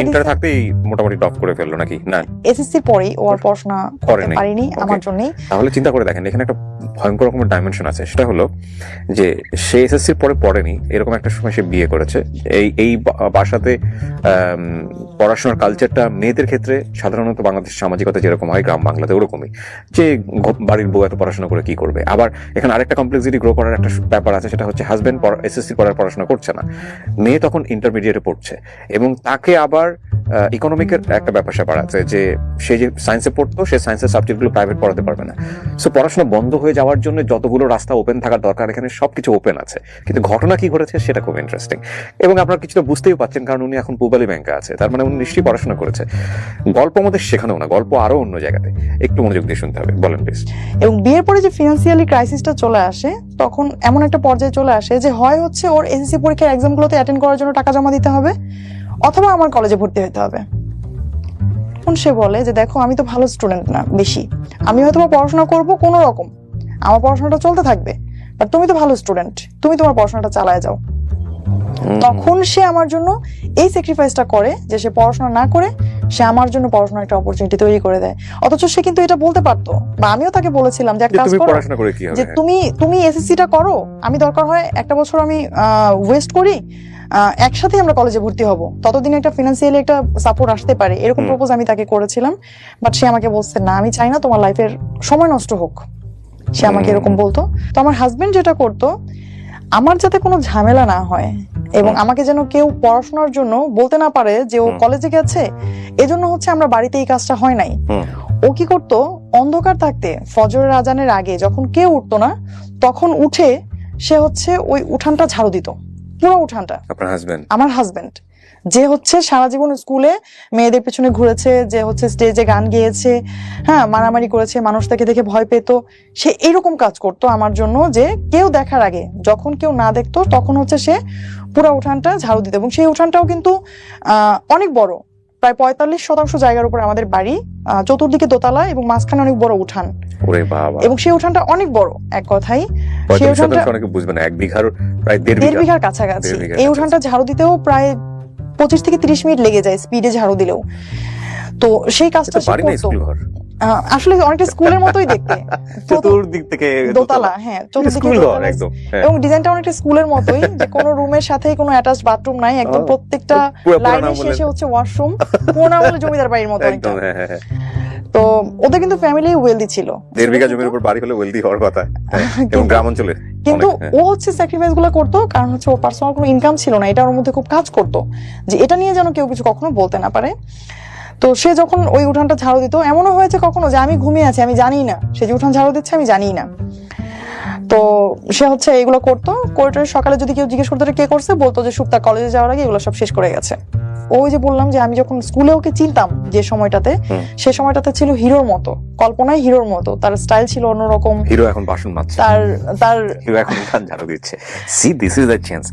ইন্টার থাকতেই মোটামুটি ড্রপ করে ফেললো নাকি? না,
এসএসসির পরেই ও আর পড়াশোনা করতে পারেনি আমার জন্যই।
তাহলে চিন্তা করে দেখেন, এখানে একটা ভয়ঙ্কর রকমের ডাইমেনশন আছে। সেটা হলো যে সে এসএসসির পরে পড়েনি, এরকম একটা সময় সে বিয়ে করেছে। এই বাসাতে পড়াশোনার কালচারটা মেয়েদের ক্ষেত্রে সাধারণত বাংলাদেশের সামাজিকতা যেরকম হয় গ্রাম বাংলাতে ওরকমই, যে বাড়ির বউ এত পড়াশোনা করে কি করবে। আবার এখানে আরেকটা কমপ্লেক্সিটি গ্রো করার একটা ব্যাপার আছে, সেটা হচ্ছে হাজবেন্ড এসএসসির পরে পড়াশোনা করছে না, মেয়ে তখন ইন্টারমিডিয়েটে পড়ছে এবং তাকে আবার ইকোনমিকের একটা ব্যাপার স্যাপার আছে যে সে যে সায়েন্সে পড়তো, সে সায়েন্সের সাবজেক্টগুলো প্রাইভেট পড়াতে পারবে না। সো পড়াশোনা বন্ধ হয়ে যাওয়ার জন্য যতগুলো রাস্তা ওপেন থাকার দরকার এখানে সবকিছু ওপেন আছে, কিন্তু ঘটনা কি ঘটেছে সেটা খুব ইন্টারেস্টিং। এবং আপনারা কিছুটা বুঝতেই পারছেন, কারণ উনি এখন পূবালী ব্যাংকে আছে, তার মানে উনি নিশ্চয়ই পড়াশোনা করেছে। গল্প আমাদের শেখানো না, গল্প আরো অন্য জায়গাতে, একটু মনোযোগ দিয়ে শুনতে হবে। বলেন প্লিজ।
এবং বিয়ের পরে যে ফিনান্সিয়ালি ক্রাইসিসটা চলে আসে, তখন এমন একটা পর্যায়ে চলে আসে যে হয় হচ্ছে ওর এসএসসি পরীক্ষার এক্সামগুলোতে অ্যাটেন্ড করার জন্য টাকা জমা দিতে হবে, অথবা আমার কলেজে ভর্তি হতে হবে। সে বলে যে দেখো আমি তো ভালো স্টুডেন্ট না বেশি, আমি হয়তো পড়াশোনা করব কোনো রকম, আমার পড়াশোনাটা চলতে থাকবে, বাট তুমি তো ভালো স্টুডেন্ট, তুমি তোমার পড়াশোনাটা চালায় যাও। তখন সে আমার জন্য এই স্যাক্রিফাইসটা করে যে সে পড়াশোনা না করে সে আমার জন্য পড়াশোনার একটা অপরচুনিটি তৈরি করে দেয়। অথচ সে কিন্তু এটা বলতে পারতো, বা আমিও তাকে বলেছিলাম যে একটা কাজ করো, যে তুমি এসএসসিটা করো, আমি দরকার হয় একটা বছর আমি ওয়েস্ট করি, একসাথে আমরা কলেজে ভর্তি হব, ততদিন একটা ফিনান্সিয়ালি একটা সাপোর্ট আসতে পারে, এরকম প্রপোজ আমি তাকে করেছিলাম। বাট সে আমাকে বলছে না, আমি চাই না তোমার লাইফের সময় নষ্ট হোক, সে আমাকে এরকম বলতো। তো আমার হাজবেন্ড যেটা করতো, আমার যাতে কোনো ঝামেলা না হয় এবং আমাকে যেন কেউ পড়াশোনার জন্য বলতে না পারে যে ও কলেজে গেছে, এজন্য হচ্ছে আমরা বাড়িতে এই কাজটা হয় নাই। ও কি করতো, অন্ধকার থাকতে ফজরের আজানের আগে যখন কেউ উঠতো না, তখন উঠে সে হচ্ছে ওই উঠানটা ঝাড়ু দিত, পুরো উঠানটা। আমার হাজবেন্ড যে হচ্ছে সারা জীবন স্কুলে মেয়েদের পেছনে ঘুরেছে, যে হচ্ছে স্টেজে গান গেয়েছে, হ্যাঁ মারামারি করেছে, মানুষ তাকে দেখে ভয় পেত, সে এইরকম কাজ করতো আমার জন্য, যে কেউ দেখার আগে, যখন কেউ না দেখতো তখন হচ্ছে সে পুরো উঠানটা ঝাড়ু দিত। এবং সেই উঠানটাও কিন্তু অনেক বড়, প্রায় 45% জায়গার উপর আমাদের বাড়ি, চতুর্দিকে দোতলা এবং মাঝখানে অনেক বড় উঠান, এবং সেই উঠানটা অনেক বড়। এক কথাই সেই উঠানটা 1.5 বিঘার কাছাকাছি। এই উঠানটা ঝাড়ু দিতেও প্রায় 25 থেকে 30 মিনিট লেগে যায় স্পিডে ঝাড়ু দিলেও। তো সেই কাজটা সে করতো, আসলে অনেকটা স্কুলের মতোই দেখতে,
চতুর্দিক থেকে
দোতলা, হ্যাঁ চতুর্দিকে, এবং ডিজাইনটা অনেকটা স্কুলের মতোই, যে কোনো রুমের সাথেই কোনো অ্যাটাচড বাথরুম নাই, একদম প্রত্যেকটা লাইনের শেষে হচ্ছে ওয়াশরুম, পুরোনো আমলে জমিদার বাড়ির মতো একটা। তো ওদের কিন্তু ফ্যামিলি ওয়েলদি ছিল,
1.5 বিঘা জমির উপর বাড়ি হলে ওয়েলদি হওয়ার কথা, এবং গ্রাম অঞ্চলে।
কিন্তু ও হচ্ছে স্যাক্রিফাইস গুলো করতো, কারণ হচ্ছে ওর পার্সোনাল কোনো ইনকাম ছিল না, এটা ওর মধ্যে খুব কাজ করতো যে এটা নিয়ে যেন কেউ কিছু কখনো বলতে না পারে। তো সে যখন ওই উঠানটা ঝাড়ু দিত, এমনও হয়েছে কখনো যে আমি ঘুমিয়ে আছি, আমি জানি না সে যে উঠান ঝাড়ু দিচ্ছে, আমি জানি না। তো সে হচ্ছে এগুলো করতো, করে সকালে যদি কেউ জিজ্ঞেস করতো কে করছে, বলতো যে সুপ্তা কলেজে যাওয়ার আগে এগুলো সব শেষ করে গেছে। ওই যে বললাম যে আমি যখন স্কুলে ওকে চিনতাম যে সময়টাতে, সে সময়টাতে ছিল হিরোর মতো, কল্পনায় হিরোর মতো, তার স্টাইল ছিল অন্যরকম।
হিরো এখন বাসন মাজছে,
তার
হিরো এখন গান ঝাড়ু দিচ্ছে। C this is the change.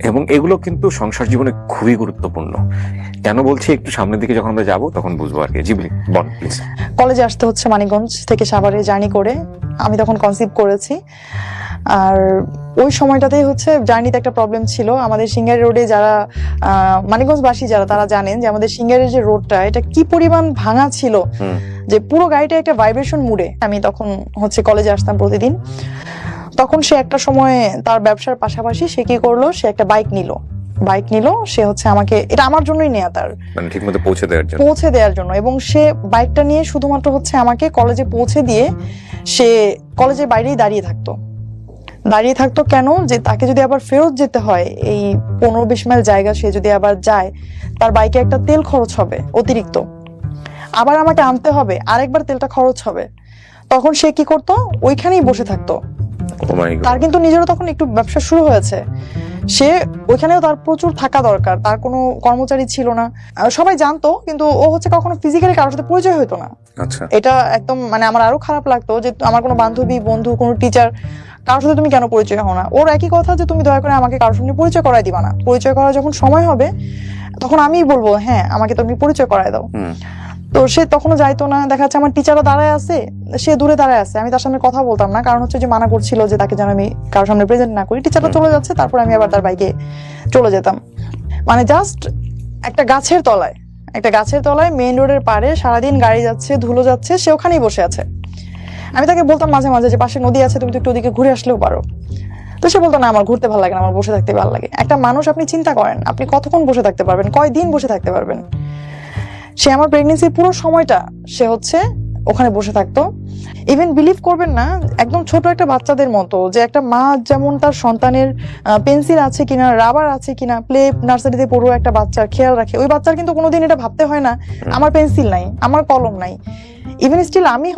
এবং এগুলো কিন্তু সংসার জীবনে খুবই গুরুত্বপূর্ণ। কেন বলছি, একটু সামনের দিকে যখন আমরা যাবো তখন বুঝবো আর কি। Ghibli ball please.
কলেজে আসতে হচ্ছে মানিকগঞ্জ থেকে সাভারে জার্নি করে, আমি তখন কনসিভ করেছি। আর ওই সময়টাতেই হচ্ছে জার্নিতে একটা প্রবলেম ছিল। আমাদের সিঙ্গারি রোডে যারা মানিকগঞ্জবাসী যারা, তারা জানেন যে আমাদের সিঙ্গারের যে রোডটা, এটা কি পরিমাণ ভাঙা ছিল যে পুরো গাড়িটা একটা ভাইব্রেশন মুডে। আমি তখন হচ্ছে কলেজে আসতাম প্রতিদিন। তখন সে একটা সময় তার ব্যবসার পাশাপাশি সে কি করলো, সে একটা বাইক নিল। সে হচ্ছে আমাকে, এটা আমার জন্যই নেয়া, তার
মানে ঠিকমতো পৌঁছে
দেওয়ার জন্য। এবং সে বাইকটা নিয়ে শুধুমাত্র হচ্ছে আমাকে কলেজে পৌঁছে দিয়ে সে কলেজের বাইরেই দাঁড়িয়ে থাকতো। কেন, যে তাকে যদি আবার ফেরত যেতে হয় এই 15-20 মাইল জায়গা, সে যদি আবার যায়, তার বাইকে একটা তেল খরচ হবে অতিরিক্ত, আবার আমাকে আনতে হবে, আরেকবার তেলটা খরচ হবে। তখন সে কি করতো, ওইখানেই বসে থাকতো। তার কিন্তু নিজেরও তখন একটু ব্যবসা শুরু হয়েছে, সে ওইখানেও তার প্রচুর থাকা দরকার, তার কোনো কর্মচারী ছিল না, সবাই জানতো, কিন্তু ও হচ্ছে কখনো ফিজিক্যালি কারোর সাথে পরিচয় হতো না। এটা একদম মানে আমার আরো খারাপ লাগতো যে আমার কোনো বান্ধবী, বন্ধু, কোনো টিচার, কারোর সাথে তুমি কেন পরিচয় হও না। ওর একই কথা যে তুমি দয়া করে আমাকে কারোর সঙ্গে পরিচয় করাই দিবা না, পরিচয় করার যখন সময় হবে তখন আমিই বলবো হ্যাঁ আমাকে তুমি পরিচয় করাই দাও। তো সে তখনও যাইতো না। দেখা যাচ্ছে আমার টিচারও দাঁড়ায় আছে, সে দূরে দাঁড়ায় আছে, আমি তার সামনে কথা বলতাম না, কারণ হচ্ছে যে মানা করছিল যে তাকে যেন আমি কারোর সামনে প্রেজেন্ট না করি। টিচারটা চলে যাচ্ছে, তারপর আমি আবার তার বাইকে চলে যেতাম। মানে জাস্ট একটা গাছের তলায় মেইন রোডের পাড়ে সারাদিন গাড়ি যাচ্ছে, ধুলো যাচ্ছে, সে ওখানেই বসে আছে। আমি তাকে বলতাম মাঝে মাঝে যে পাশে নদী আছে, তুমি তো একটু ওদিকে ঘুরে আসলেও পারো। তো সে বলতো না, আমার ঘুরতে ভালো লাগে না, আমার বসে থাকতে ভালো লাগে। একটা মানুষ, আপনি চিন্তা করেন আপনি কতক্ষণ বসে থাকতে পারবেন, কয়দিন বসে থাকতে পারবেন। সে আমার প্রেগনেন্সির পুরো সময়টা সে হচ্ছে ওখানে বসে থাকতো। ইভেন বিলিভ করবেন না, একদম ছোট একটা বাচ্চাদের মতো, যে একটা মা যেমন তার সন্তানের পেন্সিল আছে কিনা, রাবার আছে কিনা, প্লে নার্সারিতে পড়ুয়া একটা বাচ্চার খেয়াল রাখে, ওই বাচ্চার কিন্তু কোনোদিন এটা ভাবতে হয় না আমার পেন্সিল নাই, আমার কলম নাই। ইভেন স্টিল আমি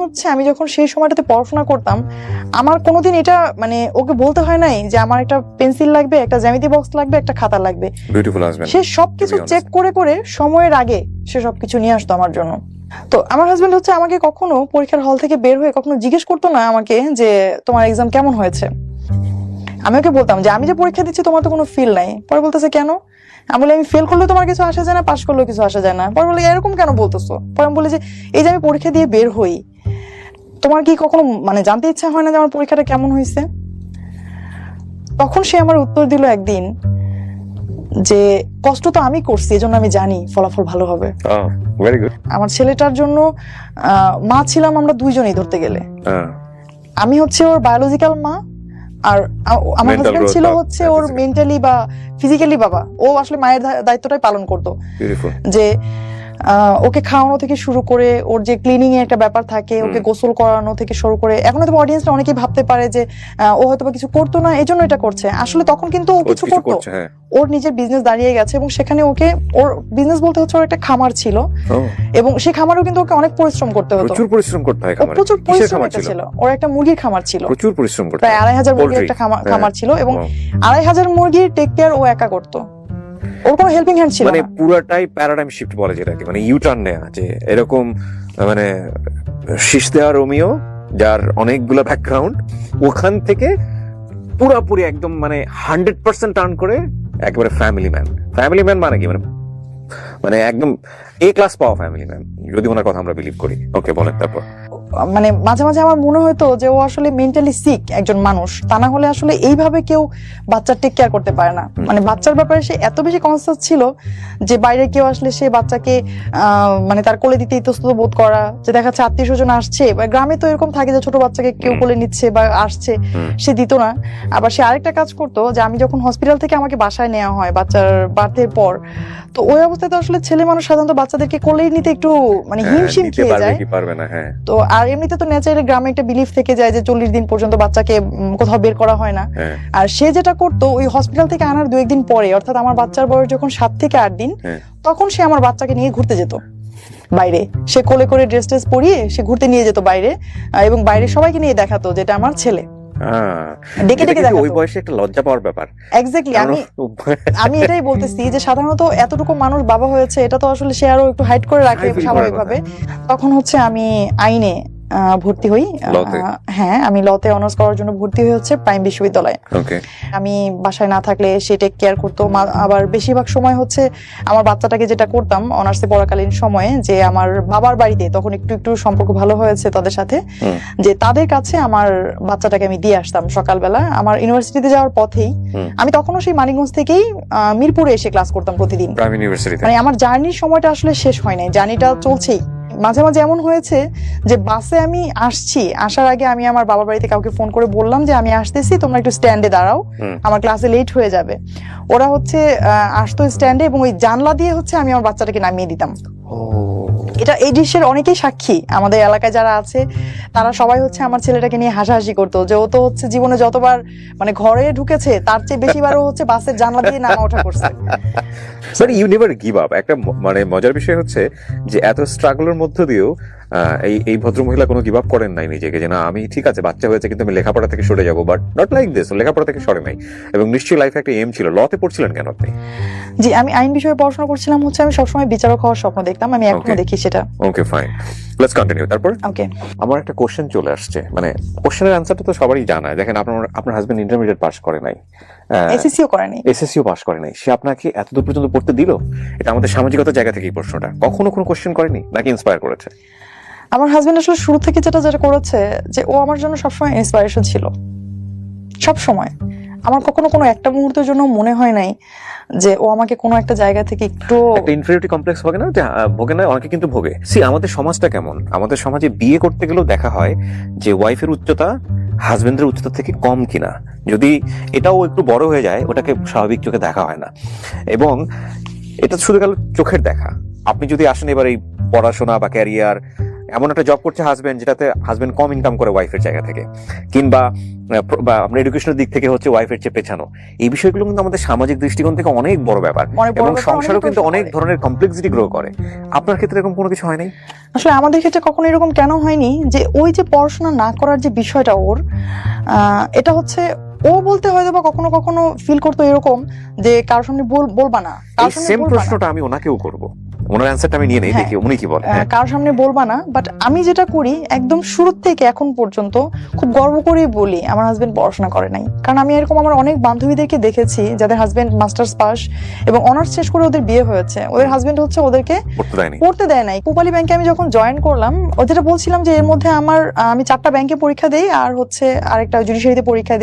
যখন সেই সময়টাতে পড়াশোনা করতাম, আমার কোনোদিন এটা মানে ওকে বলতে হয় নাই যে আমার একটা পেন্সিল লাগবে, একটা জ্যামিতি বক্স লাগবে, একটা খাতা লাগবে। সে সবকিছু চেক করে সময়ের আগে সে সবকিছু নিয়ে আসতো আমার জন্য। তো আমার হাজবেন্ড হচ্ছে আমাকে কখনো পরীক্ষার হল থেকে বের হয়ে কখনো জিজ্ঞেস করতো না আমাকে যে তোমার এক্সাম কেমন হয়েছে। আমি ওকে বলতাম যে আমি যে পরীক্ষা দিচ্ছি তোমার তো কোনো ফিল নাই। পরে বলতেছে কেন? আমি বলি আমি ফেল করলেও তোমার কিছু আসা যায় না, পাশ করলেও কিছু আসা যায় না। পরে বলে এরকম কেন বলতেছো? পরে আমি বলি যে এই যে আমি পরীক্ষা দিয়ে বের হই, তোমার কি কখনো মানে জানতে ইচ্ছা হয় না যে আমার পরীক্ষাটা কেমন হয়েছে? তখন সে আমার উত্তর দিল একদিন যে কষ্ট তো আমি করছি, এজন্য আমি জানি ফলাফল ভালো হবে। আমার ছেলেটার জন্য মা ছিলাম আমরা দুইজনই ধরতে গেলে। আমি হচ্ছে ওর বায়োলজিক্যাল মা, আর আমার হাজবেন্ড ছিল হচ্ছে ওর মেন্টালি বা ফিজিক্যালি বাবা। ও আসলে মায়ের দায়িত্বটাই পালন করতো, যে ওকে খাওয়ানো থেকে শুরু করে ওর যে ক্লিনিং এর একটা ব্যাপার থাকে, ওকে গোসল করানো থেকে শুরু করে। এখন হয়তো অডিয়েন্সরা অনেকেই ভাবতে পারে যে ও হয়তো কিছু করতো না এই জন্য এটা করছে, আসলে তখন কিন্তু ও কিছু করতো। ওর নিজের বিজনেস দাঁড়িয়ে গেছে এবং সেখানে ওকে, ওর বিজনেস বলতে হচ্ছে ওর একটা খামার ছিল, এবং সেই খামারেও কিন্তু ওকে অনেক পরিশ্রম করতে হতো।
প্রচুর পরিশ্রম করতে হয়।
প্রচুর পরিশ্রম ছিল। ওর একটা মুরগির খামার ছিল,
প্রচুর পরিশ্রম করতে,
প্রায় 2500 মুরগির একটা খামার ছিল, এবং 2500 মুরগির টেক কেয়ার ও একা করতো। ওর কোনো হেল্পিং হ্যান্ড ছিল না।
মানে পুরোটাই প্যারাডাইম শিফট বলে যেটাকে, মানে ইউটার্ন নেয়া, যে এরকম মানে শীষ দেওয়া রোমিও যার অনেকগুলো ব্যাকগ্রাউন্ড, ওখান থেকে পুরোপুরি একদম মানে 100% টার্ন করে একেবারে ফ্যামিলি ম্যান মানে কি, মানে একদম এ ক্লাস পাওয়া ফ্যামিলি ম্যান, যদি ওনার কথা আমরা বিলিভ করি। ওকে বলেন তারপর।
মানে মাঝে মাঝে আমার মনে হতো যে ও আসলে মেন্টালি সিক একজন মানুষ, তা না হলে আসলে এইভাবে কেউ বাচ্চার টেক কেয়ার করতে পারে না। মানে বাচ্চার ব্যাপারে সে এত বেশি কনসাস ছিল যে বাইরে কেউ আসলে সে বাচ্চাকে মানে তার কোলে দিতে ইতস্তত বোধ করা, যে দেখা যাচ্ছে আত্মীয় স্বজন আসছে, বা গ্রামে তো এরকম থাকে যে ছোট বাচ্চাকে কেউ কোলে নিচ্ছে বা আসছে, সে দিত না। আবার সে আরেকটা কাজ করতো, যে আমি যখন হসপিটাল থেকে আমাকে বাসায় নেওয়া হয় বাচ্চার বার্থের পর, তো ওই অবস্থায় তো আসলে ছেলে মানুষ সাধারণত বাচ্চাদেরকে কোলেই নিতে একটু মানে হিমশিম খেয়ে যায়। তো আর এমনিতে তো ন্যাচারালি গ্রামে একটা বিলিফ থেকে যায় যে 40 দিন পর্যন্ত বাচ্চাকে কোথাও বের করা হয় না। আর সে যেটা করতো, ওই হসপিটাল থেকে আনার 2-1 দিন পরে, অর্থাৎ আমার বাচ্চার বয়স যখন 7 থেকে 8 দিন, তখন সে আমার বাচ্চাকে নিয়ে ঘুরতে যেত বাইরে। সে কোলে করে ড্রেস পরিয়ে সে ঘুরতে নিয়ে যেত বাইরে, এবং বাইরে সবাইকে নিয়ে দেখাতো যেটা আমার ছেলে। ডেকে ডেকে
যেটা কিন্তু ওই
দেখাতো।
বয়সে একটা লজ্জা পাওয়ার ব্যাপার।
এক্স্যাক্টলি, আমি এটাই বলতেছি যে সাধারণত এতটুকু মানুষ বাবা হয়েছে, এটা তো আসলে সে আরো একটু হাইড করে রাখে
Hide করার
স্বাভাবিকভাবে। তখন হচ্ছে আমি আইনে ভর্তি হই।
Law-তে?
হ্যাঁ, আমি লতে অনার্স করার জন্য ভর্তি হই হচ্ছে প্রাইম বিশ্ববিদ্যালয়ে।
ওকে,
আমি বাসায় না থাকলে সে টেক কেয়ার করতো। আবার বেশিরভাগ সময় হচ্ছে আমার বাচ্চাটাকে যেটা করতাম অনার্সে পড়াকালীন সময়ে, যে আমার বাবার বাড়িতে তখন একটু একটু সম্পর্ক ভালো হয়েছে তাদের সাথে, যে তাদের কাছে আমার বাচ্চাটাকে আমি দিয়ে আসতাম সকালবেলা আমার ইউনিভার্সিটিতে যাওয়ার পথেই। আমি তখনও সেই মানিকগঞ্জ থেকেই মিরপুরে এসে ক্লাস করতাম প্রতিদিন।
প্রাইম ইউনিভার্সিটিতে।
মানে আমার জার্নির সময়টা আসলে শেষ হয় নাই, জার্নিটা চলছেই। মাঝে মাঝে এমন হয়েছে যে বাসে আমি আসছি, আসার আগে আমি আমার বাবার বাড়িতে কাউকে ফোন করে বললাম যে আমি আসতেছি, তোমরা একটু স্ট্যান্ডে দাঁড়াও, আমার ক্লাসে লেট হয়ে যাবে। ওরা হচ্ছে আসতো স্ট্যান্ডে এবং ওই জানলা দিয়ে হচ্ছে আমি আমার বাচ্চাটাকে নামিয়ে দিতাম। এটা এই দৃশ্যের অনেকেই সাক্ষী, আমাদের এলাকায় যারা আছে তারা সবাই হচ্ছে আমার ছেলেটাকে নিয়ে হাসাহাসি করতো যে ও তো হচ্ছে জীবনে যতবার মানে ঘরে ঢুকেছে তার চেয়ে বেশিবারও হচ্ছে বাসের জানলা দিয়ে নামা ওঠা করছে।
But you never give up. একটা মানে মজার বিষয় হচ্ছে যে এত স্ট্রাগলের মধ্য দিয়েও এই ভদ্র মহিলা কোনো গিভ আপ করেন নাই নিজেকে, যে না আমি ঠিক আছে বাচ্চা হয়েছে কিন্তু আমি লেখাপড়া থেকে সরে যাবো, বাট নট লাইক দিস, লেখাপড়া থেকে সরে নাই। এবং নিশ্চয়ই লাইফে একটা এম ছিল। লতে পড়ছিলেন কেন আপনি?
জি, আমি আইন বিষয়ে পড়াশোনা করছিলাম হচ্ছে, আমি সবসময় বিচারক হওয়ার স্বপ্ন দেখতাম, আমি এখনো দেখি সেটা।
ওকে, ফাইন, লেটস কন্টিনিউ। তারপর
ওকে,
আমার একটা কোশ্চেন চলে আসছে, মানে কোশ্চেনের অ্যান্সারটা তো সবারই জানা। দেখেন আপনার হাজবেন্ড ইন্টারমিডিয়েট পাস করে নাই,
এসএসসিও করেনি,
এসএসসিও পাস করে নাই, সে আপনাকে এতদূর পর্যন্ত পড়তে দিল? এটা আমাদের সামাজিকতার জায়গা থেকে এই প্রশ্নটা কখনো কোনো কোশ্চেন করেনি নাকি ইন্সপায়ার করেছে?
আমার হাজবেন্ড আসলে শুরু থেকে যেটা করেছে যে ও আমার জন্য সবসময় ইন্সপিরেশন ছিল, সব সময়। আমার কখনো কোনো একটা মুহূর্তের জন্য মনে হয় নাই যে ও আমাকে কোনো একটা জায়গা থেকে একটু
একটা ইনফেরিয়রিটি কমপ্লেক্স হবে না, যে ভোগে না, অনেকে কিন্তু ভোগে। আমাদের সমাজটা কেমন, আমাদের সমাজে বিয়ে করতে গেলেও দেখা হয় যে ওয়াইফের উচ্চতা হাজবেন্ডের উচ্চতা থেকে কম কিনা, যদি এটাও একটু বড় হয়ে যায় ওটাকে স্বাভাবিক চোখে দেখা হয় না। এবং এটা শুধু গেল চোখের দেখা। আপনি যদি আসেন এবার এই পড়াশোনা বা ক্যারিয়ার, এমন একটা জব করছে হাজবেন্ড যেটাতে হাজবেন্ড কম ইনকাম করে ওয়াইফের জায়গা থেকে, কিংবা আপনার এডুকেশনের দিক থেকে হচ্ছে ওয়াইফের চেয়ে পেছানো, এই বিষয়গুলো কিন্তু আমাদের সামাজিক দৃষ্টিকোণ থেকে অনেক বড় ব্যাপার, এবং সংসারও কিন্তু অনেক ধরনের কমপ্লেক্সিটি গ্রো করে। আপনার ক্ষেত্রে এরকম কোনো কিছু হয় নাই?
আসলে আমাদের ক্ষেত্রে কখনো এরকম কেন হয়নি যে ওই যে পড়াশোনা না করার যে বিষয়টা ওর, এটা হচ্ছে ও বলতে হয়তো বা কখনো কখনো ফিল করতো এরকম যে কারোর সামনে বলবা না,
এই সেম প্রশ্নটা আমি ওনাকেও করব, ওনার অ্যানসারটা আমি নিয়ে নেই, দেখি উনি কি বলেন।
কারোর সামনে বলবা না, বাট আমি যেটা করি একদম শুরু থেকে এখন পর্যন্ত খুব গর্ব করে বলি আমার হাজবেন্ড পড়াশোনা করে নাই। কারণ আমি এরকম আমার অনেক বান্ধবীদেরকে দেখেছি যাদের হাজবেন্ড মাস্টার্স পাস এবং অনার্স শেষ করে ওদের বিয়ে হয়েছে, ওদের হাজবেন্ড হচ্ছে ওদেরকে পড়তে দেয় নাই। পূবালী ব্যাংকে আমি যখন জয়েন করলাম, ও যেটা বলছিলাম যে এর মধ্যে আমি 4টা ব্যাংকে পরীক্ষা দেই আর হচ্ছে আরেকটা জুডিশিয়ারিতে পরীক্ষা দিই।